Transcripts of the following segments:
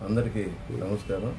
అందరికీ నమస్కారం.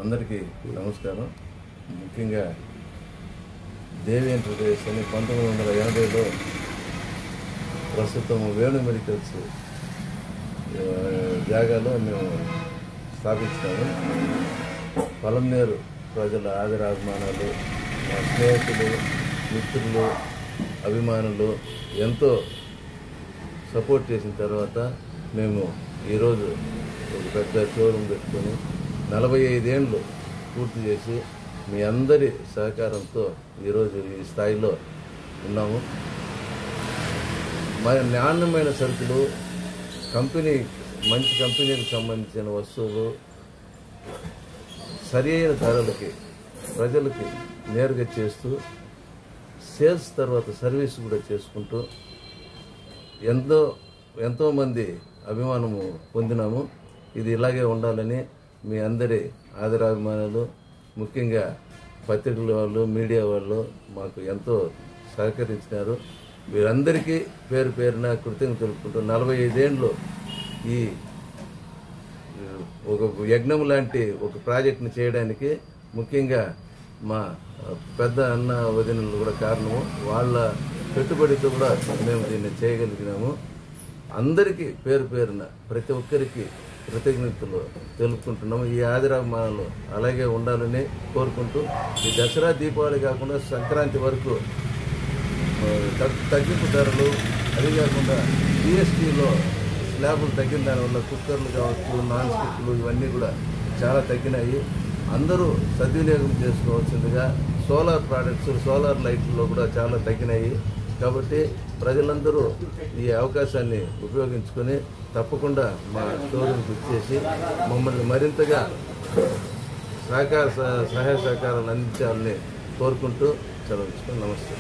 అందరికీ నమస్కారం. ముఖ్యంగా దేవి ఎంటర్ప్రైజెస్ అని 1980లో ప్రస్తుతం వేణు మెడికల్స్ జాగాలో మేము స్థాపించినాము. పలమనేరు ప్రజల ఆదరాభిమానాలు, మా స్నేహితులు, మిత్రులు, అభిమానులు ఎంతో సపోర్ట్ చేసిన తర్వాత మేము ఈరోజు ఒక పెద్ద షోరూమ్ పెట్టుకొని 45 ఏళ్ళు పూర్తి చేసి మీ అందరి సహకారంతో ఈరోజు ఈ స్థాయిలో ఉన్నాము. నాణ్యమైన సరుకులు, మంచి కంపెనీలకు సంబంధించిన వస్తువులు సరి అయిన ధరలకి ప్రజలకి నేరుగా చేస్తూ, సేల్స్ తర్వాత సర్వీస్ కూడా చేసుకుంటూ ఎంతోమంది అభిమానము పొందినాము. ఇది ఇలాగే ఉండాలని మీ అందరి ఆదరాభిమానాలు, ముఖ్యంగా పత్రికల వాళ్ళు, మీడియా వాళ్ళు మాకు ఎంతో సహకరించినారు. వీరందరికీ పేరు పేరున కృతజ్ఞతలు తెలుపుకుంటూ 45 ఏళ్ళు ఈ ఒక యజ్ఞం లాంటి ఒక ప్రాజెక్ట్ని చేయడానికి ముఖ్యంగా మా పెద్ద అన్న వదినలు కూడా కారణము. వాళ్ళ పెట్టుబడితో కూడా మేము దీన్ని చేయగలిగినాము. అందరికీ పేరు పేరున ప్రతి ఒక్కరికి కృతజ్ఞతలు తెలుపుకుంటున్నాము. ఈ ఆదిరామానాలు అలాగే ఉండాలని కోరుకుంటూ ఈ దసరా దీపావళి కాకుండా సంక్రాంతి వరకు తగ్గింపు ధరలు, అది కాకుండా GSTలో స్లాబులు తగ్గిన దానివల్ల కుక్కర్లు కావచ్చు, నాన్ స్టిక్లు ఇవన్నీ కూడా చాలా తగ్గినాయి. అందరూ సద్వినియోగం చేసుకోవాల్సిందిగా సోలార్ ప్రోడక్ట్స్, సోలార్ లైట్లలో కూడా చాలా తగ్గినాయి. కాబట్టి ప్రజలందరూ ఈ అవకాశాన్ని ఉపయోగించుకొని తప్పకుండా మా స్టోర్కి వచ్చేసి మమ్మల్ని మరింతగా సహాయ సహకారాలు అందించాలని కోరుకుంటూ సెలవు. నమస్తే.